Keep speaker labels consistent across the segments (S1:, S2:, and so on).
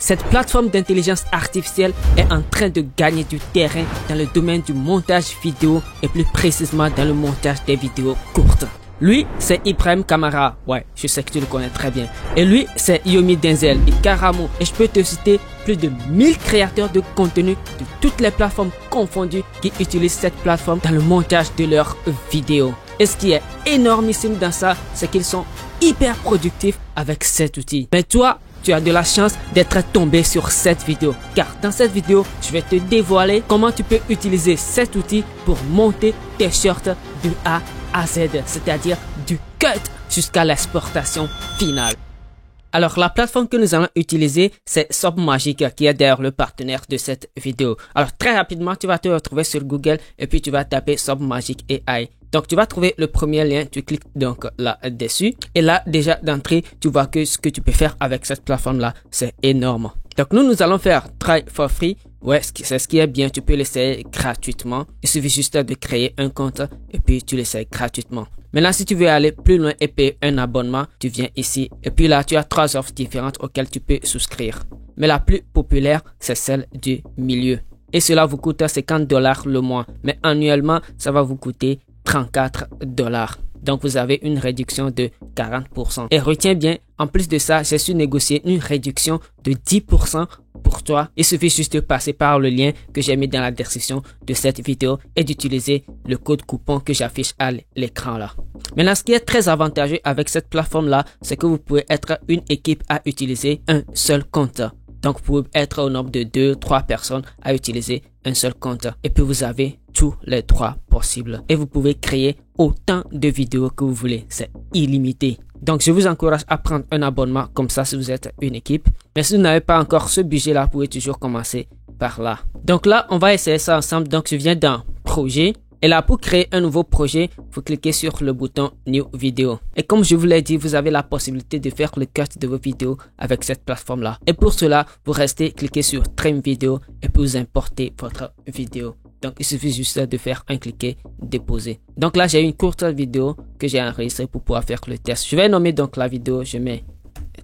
S1: Cette plateforme d'intelligence artificielle est en train de gagner du terrain dans le domaine du montage vidéo et plus précisément dans le montage des vidéos courtes. Lui, c'est Ibrahim Kamara. Ouais, je sais que tu le connais très bien. Et lui, c'est Yomi Denzel et Karamo. Et je peux te citer plus de 1000 créateurs de contenu de toutes les plateformes confondues qui utilisent cette plateforme dans le montage de leurs vidéos. Et ce qui est énormissime dans ça, c'est qu'ils sont hyper productifs avec cet outil. Mais toi, tu as de la chance d'être tombé sur cette vidéo. Car dans cette vidéo, je vais te dévoiler comment tu peux utiliser cet outil pour monter tes shorts du A à Z, c'est-à-dire du cut jusqu'à l'exportation finale. Alors la plateforme que nous allons utiliser, c'est Submagic qui est d'ailleurs le partenaire de cette vidéo. Alors très rapidement, tu vas te retrouver sur Google et puis tu vas taper Submagic AI. Donc tu vas trouver le premier lien, tu cliques donc là-dessus et là déjà d'entrée, tu vois que ce que tu peux faire avec cette plateforme-là, c'est énorme. Donc nous allons faire Try for Free. Ouais, c'est ce qui est bien, tu peux l'essayer gratuitement. Il suffit juste de créer un compte et puis tu l'essayes gratuitement. Maintenant, si tu veux aller plus loin et payer un abonnement, tu viens ici. Et puis là, tu as 3 offres différentes auxquelles tu peux souscrire. Mais la plus populaire, c'est celle du milieu. Et cela vous coûte $50 le mois. Mais annuellement, ça va vous coûter $34. Donc, vous avez une réduction de 40%. Et retiens bien, en plus de ça, j'ai su négocier une réduction de 10% pour toi. Il suffit juste de passer par le lien que j'ai mis dans la description de cette vidéo et d'utiliser le code coupon que j'affiche à l'écran là. Maintenant, ce qui est très avantageux avec cette plateforme-là, c'est que vous pouvez être une équipe à utiliser un seul compte. Donc, vous pouvez être au nombre de 2-3 personnes à utiliser un seul compte. Et puis, vous avez tous les droits possibles. Et vous pouvez créer autant de vidéos que vous voulez. C'est illimité. Donc, je vous encourage à prendre un abonnement comme ça si vous êtes une équipe. Mais si vous n'avez pas encore ce budget-là, vous pouvez toujours commencer par là. Donc là, on va essayer ça ensemble. Donc, je viens dans Projet. Et là, pour créer un nouveau projet, vous cliquez sur le bouton New Video. Et comme je vous l'ai dit, vous avez la possibilité de faire le cut de vos vidéos avec cette plateforme-là. Et pour cela, vous restez cliquez sur Trim Video et puis vous importez votre vidéo. Donc, il suffit juste de faire un cliquer, déposer. Donc là, j'ai une courte vidéo que j'ai enregistrée pour pouvoir faire le test. Je vais nommer donc la vidéo, je mets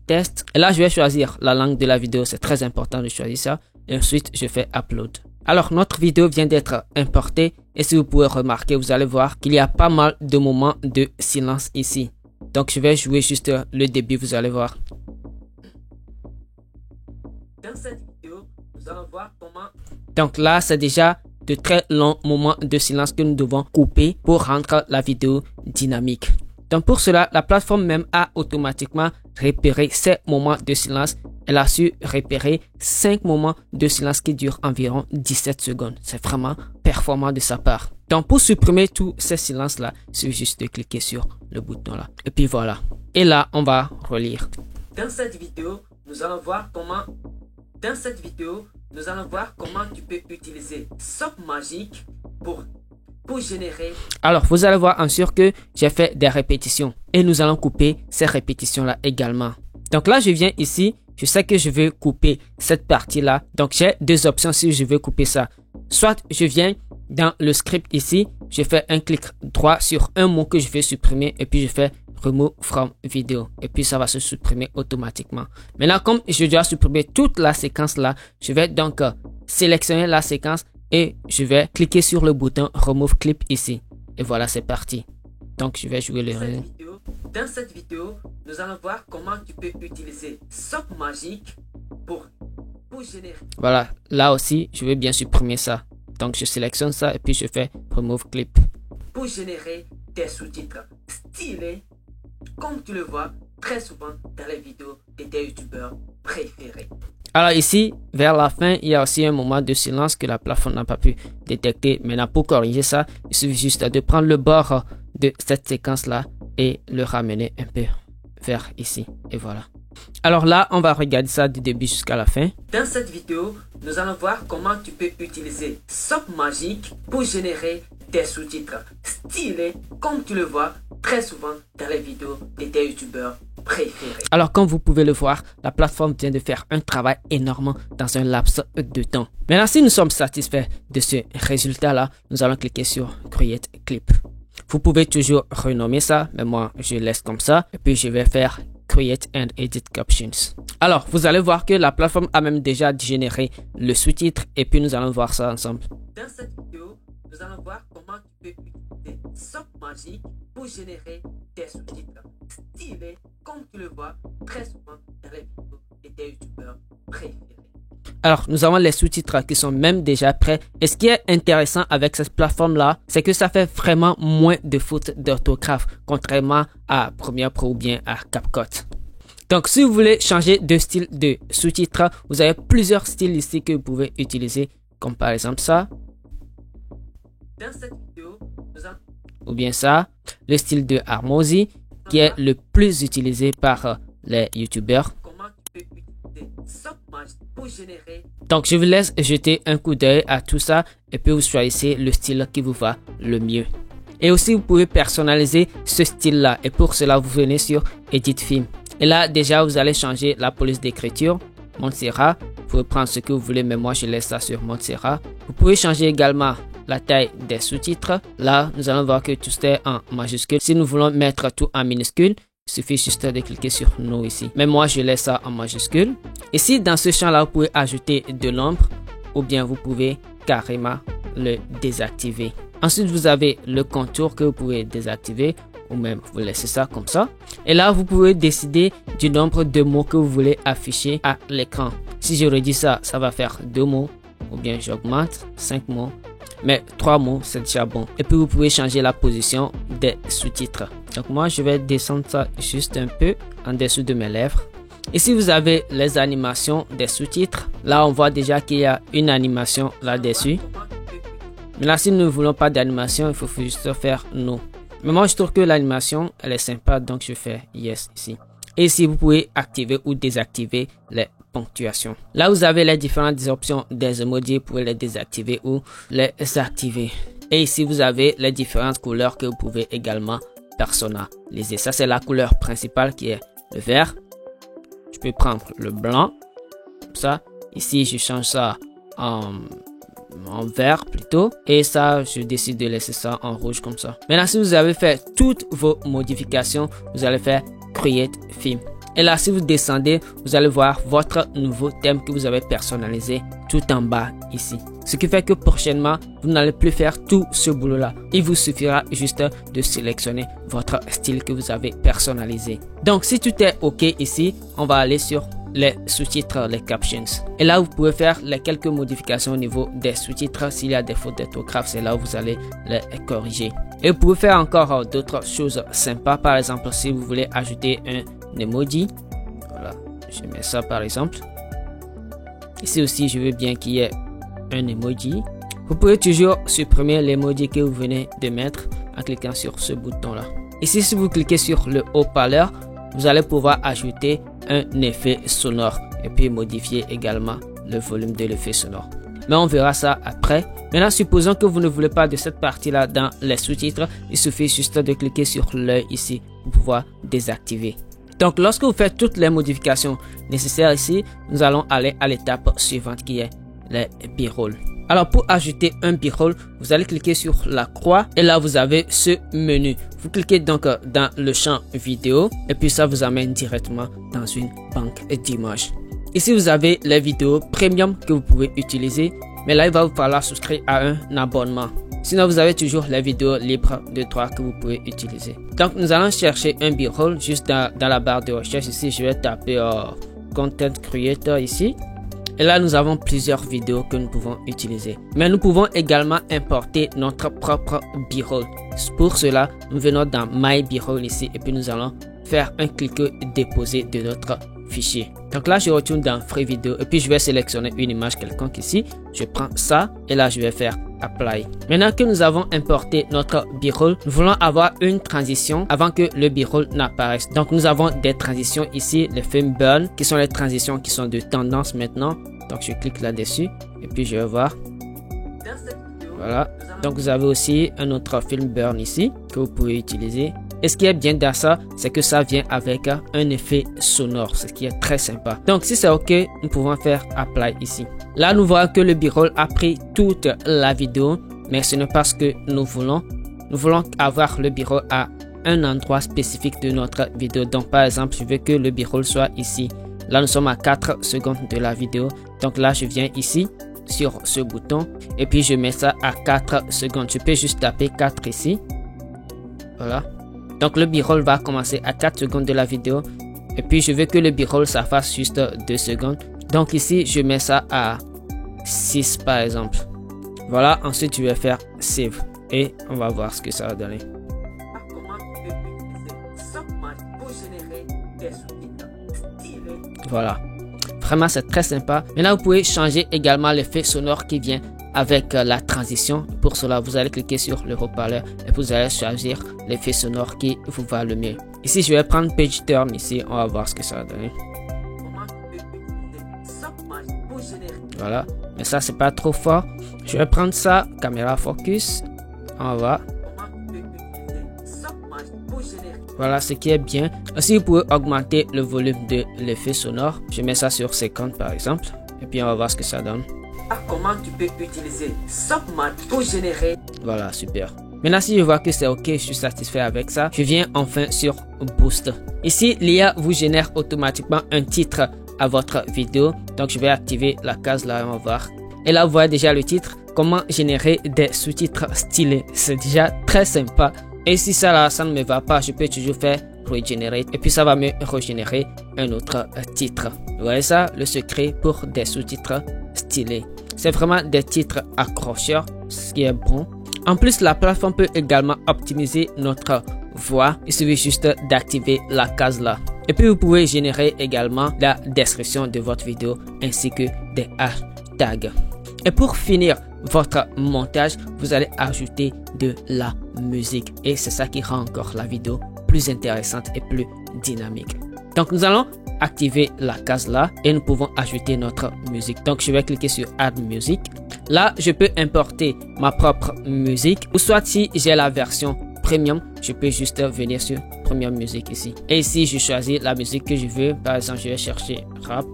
S1: test. Et là, je vais choisir la langue de la vidéo. C'est très important de choisir ça. Et ensuite, je fais upload. Alors, notre vidéo vient d'être importée. Et si vous pouvez remarquer, vous allez voir qu'il y a pas mal de moments de silence ici. Donc, je vais jouer juste le début, vous allez voir. Dans cette vidéo, nous allons voir comment... Donc là, c'est déjà de très longs moments de silence que nous devons couper pour rendre la vidéo dynamique. Donc pour cela, la plateforme même a automatiquement repéré ces moments de silence. Elle a su repérer 5 moments de silence qui durent environ 17 secondes. C'est vraiment performant de sa part. Donc pour supprimer tous ces silences-là, il suffit juste de cliquer sur le bouton là. Et puis voilà. Et là, on va relire. Dans cette vidéo, nous allons voir comment... tu peux utiliser Submagic pour générer. Alors, vous allez voir en sûr que j'ai fait des répétitions. Et nous allons couper ces répétitions-là également. Donc là, je viens ici. Je sais que je veux couper cette partie-là. Donc, j'ai 2 options si je veux couper ça. Soit je viens dans le script ici. Je fais un clic droit sur un mot que je veux supprimer. Et puis, je fais Remove from Video. Et puis, ça va se supprimer automatiquement. Maintenant, comme je dois supprimer toute la séquence-là, je vais donc sélectionner la séquence et je vais cliquer sur le bouton Remove Clip ici. Et voilà, c'est parti. Donc, je vais jouer le réel. Dans cette vidéo, nous allons voir comment tu peux utiliser Submagic pour générer. Voilà, là aussi, je vais bien supprimer ça. Donc, je sélectionne ça et puis je fais Remove Clip. Pour générer des sous-titres stylés, comme tu le vois très souvent dans les vidéos de tes youtubeurs préférés. Alors ici, vers la fin, il y a aussi un moment de silence que la plateforme n'a pas pu détecter. Maintenant, pour corriger ça, il suffit juste de prendre le bord de cette séquence-là et le ramener un peu vers ici. Et voilà. Alors là, on va regarder ça du début jusqu'à la fin. Dans cette vidéo, nous allons voir comment tu peux utiliser Submagic pour générer des sous-titres stylés, comme tu le vois très souvent dans les vidéos de tes youtubeurs préférés. Alors, comme vous pouvez le voir, la plateforme vient de faire un travail énorme dans un laps de temps. Maintenant, si nous sommes satisfaits de ce résultat-là, nous allons cliquer sur Create Clip. Vous pouvez toujours renommer ça, mais moi, je laisse comme ça. Et puis, je vais faire Create and Edit Captions. Alors, vous allez voir que la plateforme a même déjà généré le sous-titre et puis nous allons voir ça ensemble. Dans cette vidéo, nous allons voir comment tu peux utiliser SoftMagic pour générer des sous-titres stylés comme tu le vois très souvent dans les vidéos de tes youtubeurs préférés. Alors, nous avons les sous-titres qui sont même déjà prêts. Et ce qui est intéressant avec cette plateforme-là, c'est que ça fait vraiment moins de fautes d'orthographe, contrairement à Premiere Pro ou bien à CapCut. Donc, si vous voulez changer de style de sous-titres, vous avez plusieurs styles ici que vous pouvez utiliser, comme par exemple ça. Dans cette vidéo, ou bien ça, le style de Armozy, qui est le plus utilisé par les youtubeurs. Donc, je vous laisse jeter un coup d'œil à tout ça et puis vous choisissez le style qui vous va le mieux. Et aussi, vous pouvez personnaliser ce style-là. Et pour cela, vous venez sur Edit Film. Et là, déjà, vous allez changer la police d'écriture, Montserrat. Vous pouvez prendre ce que vous voulez, mais moi, je laisse ça sur Montserrat. Vous pouvez changer également la taille des sous-titres. Là, nous allons voir que tout est en majuscule. Si nous voulons mettre tout en minuscule, il suffit juste de cliquer sur No ici. Mais moi, je laisse ça en majuscule. Ici, dans ce champ-là, vous pouvez ajouter de l'ombre ou bien vous pouvez carrément le désactiver. Ensuite, vous avez le contour que vous pouvez désactiver ou même vous laissez ça comme ça. Et là, vous pouvez décider du nombre de mots que vous voulez afficher à l'écran. Si je redis ça, ça va faire 2 mots ou bien j'augmente 5 mots. Mais 3 mots, c'est déjà bon. Et puis, vous pouvez changer la position des sous-titres. Donc, moi, je vais descendre ça juste un peu en dessous de mes lèvres. Ici, vous avez les animations des sous-titres. Là, on voit déjà qu'il y a une animation là-dessus. Mais là, si nous ne voulons pas d'animation, il faut juste faire No. Mais moi, je trouve que l'animation, elle est sympa. Donc, je fais Yes ici. Et ici, vous pouvez activer ou désactiver les ponctuations. Là, vous avez les différentes options des emojis. Vous pouvez les désactiver ou les activer. Et ici, vous avez les différentes couleurs que vous pouvez également personnaliser. Ça, c'est la couleur principale qui est le vert. Je peux prendre le blanc. Comme ça. Ici, je change ça en vert plutôt. Et ça, je décide de laisser ça en rouge comme ça. Maintenant, si vous avez fait toutes vos modifications, vous allez faire Create Film. Et là, si vous descendez, vous allez voir votre nouveau thème que vous avez personnalisé tout en bas ici. Ce qui fait que prochainement, vous n'allez plus faire tout ce boulot-là. Il vous suffira juste de sélectionner votre style que vous avez personnalisé. Donc, si tout est OK ici, on va aller sur les sous-titres, les captions. Et là, vous pouvez faire les quelques modifications au niveau des sous-titres. S'il y a des fautes d'orthographe, c'est là où vous allez les corriger. Et vous pouvez faire encore d'autres choses sympas. Par exemple, si vous voulez ajouter un emoji, voilà, je mets ça par exemple. Ici aussi, je veux bien qu'il y ait un emoji. Vous pouvez toujours supprimer l'emoji que vous venez de mettre en cliquant sur ce bouton là. Ici, si vous cliquez sur le haut-parleur, vous allez pouvoir ajouter un effet sonore et puis modifier également le volume de l'effet sonore. Mais on verra ça après. Maintenant, supposons que vous ne voulez pas de cette partie-là dans les sous-titres. Il suffit juste de cliquer sur l'œil ici pour pouvoir désactiver. Donc, lorsque vous faites toutes les modifications nécessaires ici, nous allons aller à l'étape suivante qui est les b-roll. Alors, pour ajouter un b-roll, vous allez cliquer sur la croix et là, vous avez ce menu. Vous cliquez donc dans le champ vidéo et puis ça vous amène directement dans une banque d'images. Ici, vous avez les vidéos premium que vous pouvez utiliser, mais là, il va vous falloir souscrire à un abonnement. Sinon, vous avez toujours les vidéos libres de droit que vous pouvez utiliser. Donc, nous allons chercher un b-roll juste dans la barre de recherche. Ici, je vais taper Content Creator ici. Et là, nous avons plusieurs vidéos que nous pouvons utiliser. Mais nous pouvons également importer notre propre b-roll. Pour cela, nous venons dans My b-roll ici et puis nous allons faire un clic déposer de notre fichier. Donc là, je retourne dans Free Video et puis je vais sélectionner une image quelconque ici. Je prends ça et là, je vais faire Apply. Maintenant que nous avons importé notre b-roll, nous voulons avoir une transition avant que le b-roll n'apparaisse. Donc, nous avons des transitions ici, les film burn, qui sont les transitions qui sont de tendance maintenant. Donc, je clique là-dessus et puis je vais voir. Voilà. Donc, vous avez aussi un autre film burn ici que vous pouvez utiliser. Et ce qui est bien dans ça, c'est que ça vient avec un effet sonore, ce qui est très sympa. Donc, si c'est OK, nous pouvons faire Apply ici. Là, nous voyons que le b-roll a pris toute la vidéo, mais ce n'est pas ce que nous voulons. Nous voulons avoir le b-roll à un endroit spécifique de notre vidéo. Donc par exemple, je veux que le b-roll soit ici. Là, nous sommes à 4 secondes de la vidéo. Donc là, je viens ici sur ce bouton et puis je mets ça à 4 secondes. Je peux juste taper 4 ici. Voilà. Donc le b-roll va commencer à 4 secondes de la vidéo. Et puis je veux que le b-roll ça fasse juste 2 secondes. Donc ici, je mets ça à 6 par exemple. Voilà, ensuite je vais faire save. Et on va voir ce que ça va donner. Voilà. Vraiment, c'est très sympa. Maintenant, vous pouvez changer également l'effet sonore qui vient avec la transition. Pour cela, vous allez cliquer sur le haut-parleur et vous allez choisir l'effet sonore qui vous va le mieux. Ici, je vais prendre Page Turn. Ici, on va voir ce que ça va donner. Voilà. Mais ça, c'est pas trop fort. Je vais prendre ça, caméra focus. On va voir. Voilà ce qui est bien. Aussi, vous pouvez augmenter le volume de l'effet sonore. Je mets ça sur 50 par exemple. Et puis, on va voir ce que ça donne.
S2: Comment tu peux utiliser Submat pour générer.
S1: Voilà, super. Maintenant, si je vois que c'est OK, je suis satisfait avec ça, je viens enfin sur Boost. Ici, l'IA vous génère automatiquement un titre à votre vidéo. Donc, je vais activer la case là, on va voir. Et là, vous voyez déjà le titre. Comment générer des sous-titres stylés. C'est déjà très sympa. Et si ça là, ça ne me va pas, je peux toujours faire Regenerate. Et puis, ça va me régénérer un autre titre. Vous voyez ça? Le secret pour des sous-titres stylés. C'est vraiment des titres accrocheurs, ce qui est bon. En plus, la plateforme peut également optimiser notre voix. Il suffit juste d'activer la case là. Et puis, vous pouvez générer également la description de votre vidéo ainsi que des hashtags. Et pour finir votre montage, vous allez ajouter de la musique. Et c'est ça qui rend encore la vidéo plus intéressante et plus dynamique. Donc, nous allons activer la case là et nous pouvons ajouter notre musique. Donc, je vais cliquer sur Add Music. Là, je peux importer ma propre musique ou soit si j'ai la version Premium, je peux juste venir sur Premium Music ici. Et ici, je choisis la musique que je veux. Par exemple, je vais chercher rap.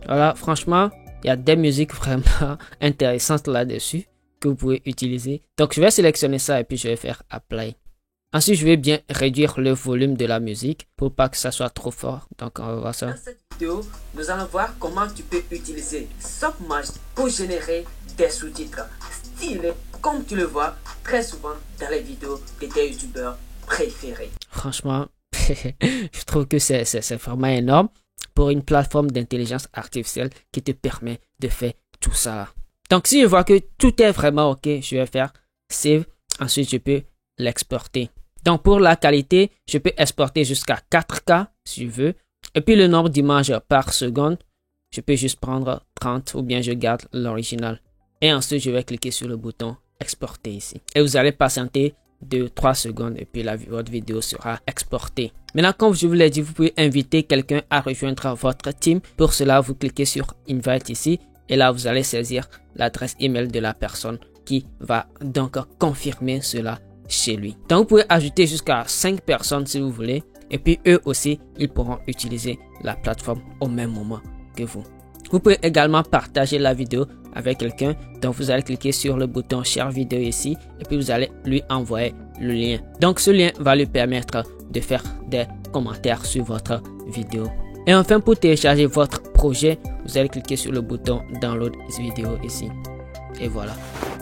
S1: Voilà, franchement, il y a des musiques vraiment intéressantes là-dessus que vous pouvez utiliser. Donc, je vais sélectionner ça et puis je vais faire Apply. Ensuite, je vais bien réduire le volume de la musique pour pas que ça soit trop fort. Donc, on va voir ça.
S2: Dans cette vidéo, nous allons voir comment tu peux utiliser Submat pour générer des sous-titres stylés, comme tu le vois très souvent dans les vidéos de tes youtubeurs préférés.
S1: Franchement, je trouve que c'est vraiment énorme pour une plateforme d'intelligence artificielle qui te permet de faire tout ça. Donc, si je vois que tout est vraiment OK, je vais faire Save. Ensuite, je peux l'exporter. Donc, pour la qualité, je peux exporter jusqu'à 4K si je veux. Et puis, le nombre d'images par seconde, je peux juste prendre 30 ou bien je garde l'original. Et ensuite, je vais cliquer sur le bouton Exporter ici. Et vous allez patienter 2-3 secondes et puis votre vidéo sera exportée. Maintenant, comme je vous l'ai dit, vous pouvez inviter quelqu'un à rejoindre votre team. Pour cela, vous cliquez sur Invite ici. Et là, vous allez saisir l'adresse email de la personne qui va donc confirmer cela chez lui. Donc, vous pouvez ajouter jusqu'à 5 personnes si vous voulez. Et puis, eux aussi, ils pourront utiliser la plateforme au même moment que vous. Vous pouvez également partager la vidéo avec quelqu'un. Donc, vous allez cliquer sur le bouton Share vidéo ici. Et puis, vous allez lui envoyer le lien. Donc, ce lien va lui permettre de faire des commentaires sur votre vidéo. Et enfin, pour télécharger votre projet, vous allez cliquer sur le bouton Download vidéo ici. Et voilà.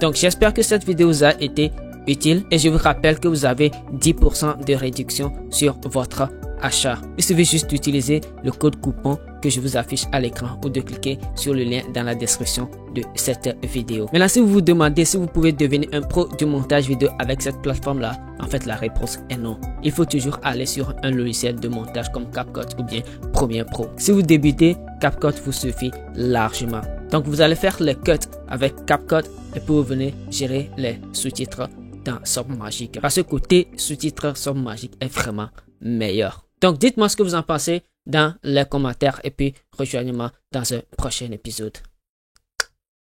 S1: Donc, j'espère que cette vidéo vous a été utile. Et je vous rappelle que vous avez 10% de réduction sur votre achat. Il suffit juste d'utiliser le code coupon que je vous affiche à l'écran ou de cliquer sur le lien dans la description de cette vidéo. Maintenant, si vous vous demandez si vous pouvez devenir un pro du montage vidéo avec cette plateforme-là, en fait, la réponse est non. Il faut toujours aller sur un logiciel de montage comme CapCut ou bien Premiere Pro. Si vous débutez, CapCut vous suffit largement. Donc, vous allez faire les cuts avec CapCut et puis vous venez gérer les sous-titres dans SubMagic. Parce que côté sous-titres, SubMagic est vraiment meilleur. Donc, dites-moi ce que vous en pensez dans les commentaires et puis rejoignez-moi dans un prochain épisode.